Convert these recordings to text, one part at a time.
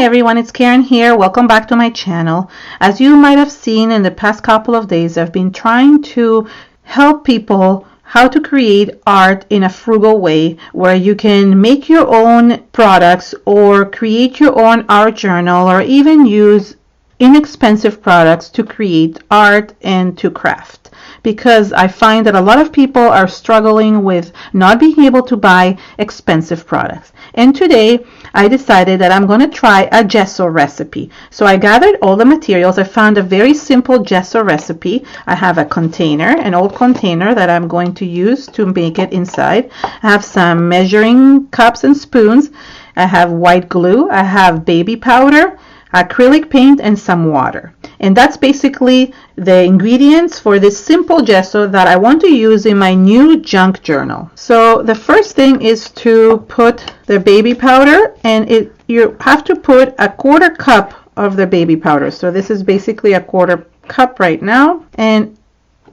Hi everyone, it's Karen here. Welcome back to my channel. As you might have seen in the past couple of days, I've been trying to help people how to create art in a frugal way where you can make your own products or create your own art journal or even use inexpensive products to create art and to craft, because I find that a lot of people are struggling with not being able to buy expensive products. And today I decided that I'm going to try a gesso recipe. So I gathered all the materials. I found a very simple gesso recipe. I have a container, an old container that I'm going to use to make it inside. I have some measuring cups and spoons. I have white glue. I have baby powder, acrylic paint, and some water. And that's basically the ingredients for this simple gesso that I want to use in my new junk journal. So the first thing is to put the baby powder, and you have to put a quarter cup of the baby powder. So this is basically a quarter cup right now, and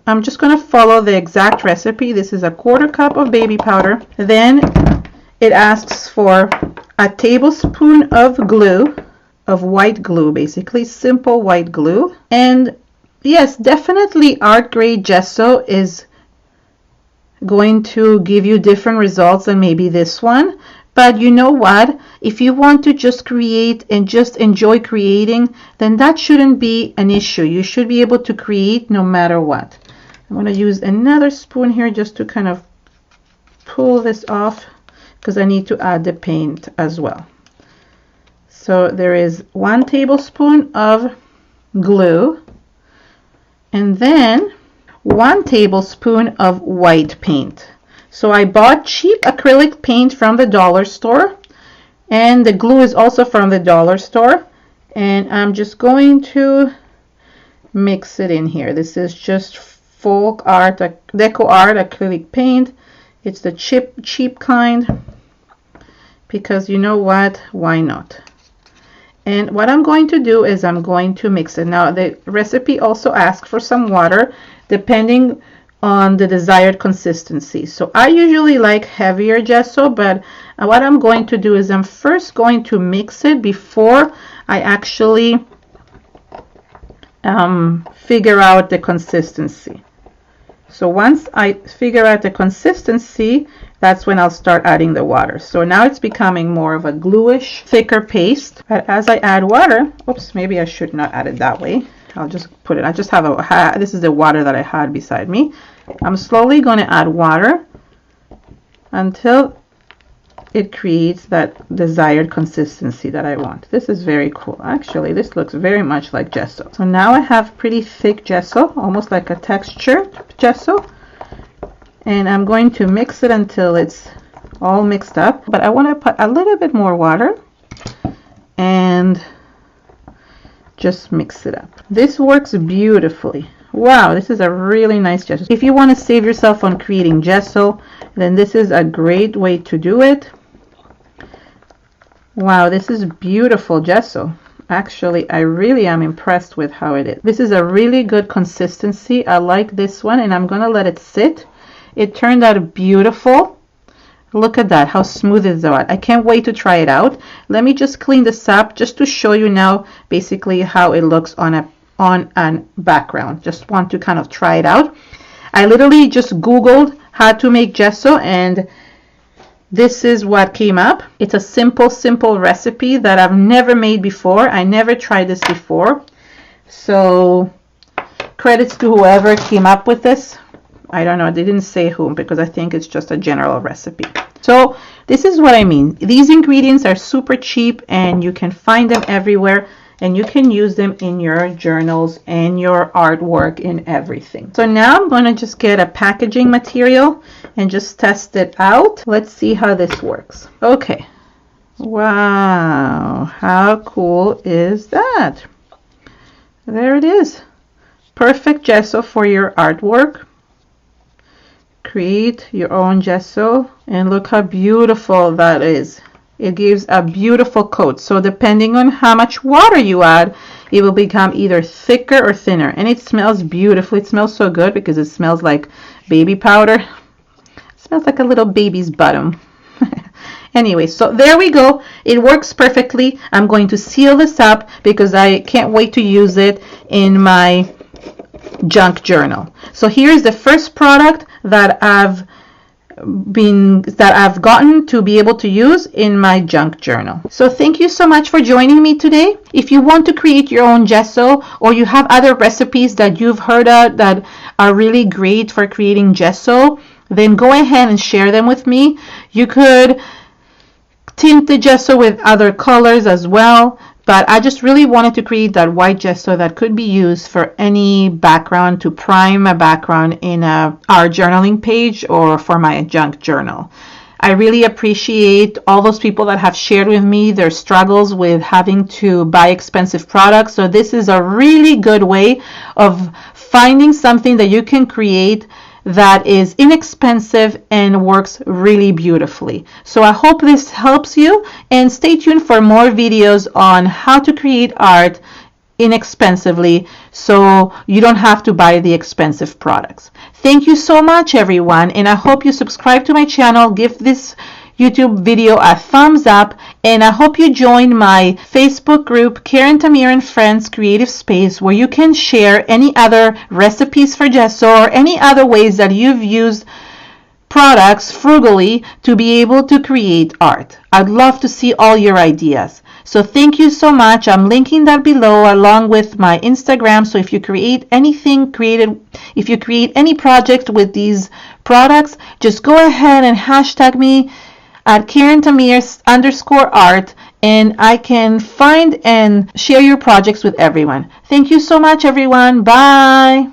I'm just going to follow the exact recipe. This is a quarter cup of baby powder. Then it asks for a tablespoon of glue, of white glue, basically simple white glue. And yes, definitely art grade gesso is going to give you different results than maybe this one, but you know what, if you want to just create and just enjoy creating, then that shouldn't be an issue. You should be able to create no matter what. I'm going to use another spoon here just to kind of pull this off, because I need to add the paint as well. So there is 1 tablespoon of glue, and then 1 tablespoon of white paint. So I bought cheap acrylic paint from the dollar store, and the glue is also from the dollar store, and I'm just going to mix it in here. This is just folk art, deco art acrylic paint. It's the cheap kind, because you know what, why not? And what I'm going to do is I'm going to mix it. Now the recipe also asks for some water depending on the desired consistency. So I usually like heavier gesso, but what I'm going to do is I'm first going to mix it before I actually figure out the consistency. So once I figure out the consistency, that's when I'll start adding the water. So now it's becoming more of a gluish, thicker paste. But as I add water, oops, maybe I should not add it that way. I'll just put it, I just have this is the water that I had beside me. I'm slowly going to add water until it creates that desired consistency that I want. This is very cool. Actually, this looks very much like gesso. So now I have pretty thick gesso, almost like a texture gesso. And I'm going to mix it until it's all mixed up. But I want to put a little bit more water and just mix it up. This works beautifully. Wow, this is a really nice gesso. If you want to save yourself on creating gesso, then this is a great way to do it. Wow, this is beautiful gesso. Actually, I really am impressed with how it is. This is a really good consistency. I like this one, and I'm going to let it sit. It turned out beautiful. Look at that, how smooth is that? I can't wait to try it out. Let me just clean this up just to show you now basically how it looks on a background. Just want to kind of try it out. I literally just Googled how to make gesso, and this is what came up. It's a simple recipe that I've never made before. I never tried this before. So credits to whoever came up with this. I don't know, they didn't say whom, because I think it's just a general recipe. So this is what I mean. These ingredients are super cheap, and you can find them everywhere, and you can use them in your journals and your artwork and everything. So now I'm going to just get a packaging material and just test it out. Let's see how this works. Okay. Wow, how cool is that? There it is. Perfect gesso for your artwork. Create your own gesso, and look how beautiful that is. It gives a beautiful coat. So depending on how much water you add, it will become either thicker or thinner. And it smells beautiful. It smells so good because it smells like baby powder. It smells like a little baby's bottom. Anyway, so there we go. It works perfectly. I'm going to seal this up because I can't wait to use it in my junk journal. So here's the first product that I've gotten to be able to use in my junk journal. So thank you so much for joining me today. If you want to create your own gesso, or you have other recipes that you've heard of that are really great for creating gesso, then go ahead and share them with me. You could tint the gesso with other colors as well, but I just really wanted to create that white gesso that could be used for any background, to prime a background in our journaling page or for my junk journal. I really appreciate all those people that have shared with me their struggles with having to buy expensive products. So this is a really good way of finding something that you can create that is inexpensive and works really beautifully. So I hope this helps you, and stay tuned for more videos on how to create art inexpensively so you don't have to buy the expensive products. Thank you so much, everyone, and I hope you subscribe to my channel, give this YouTube video a thumbs up, and I hope you join my Facebook group, Karen Tamir and Friends Creative Space, where you can share any other recipes for gesso or any other ways that you've used products frugally to be able to create art. I'd love to see all your ideas. So thank you so much. I'm linking that below along with my Instagram. So if you create if you create any project with these products, just go ahead and hashtag me at Karen Tamir _art, and I can find and share your projects with everyone. Thank you so much, everyone. Bye.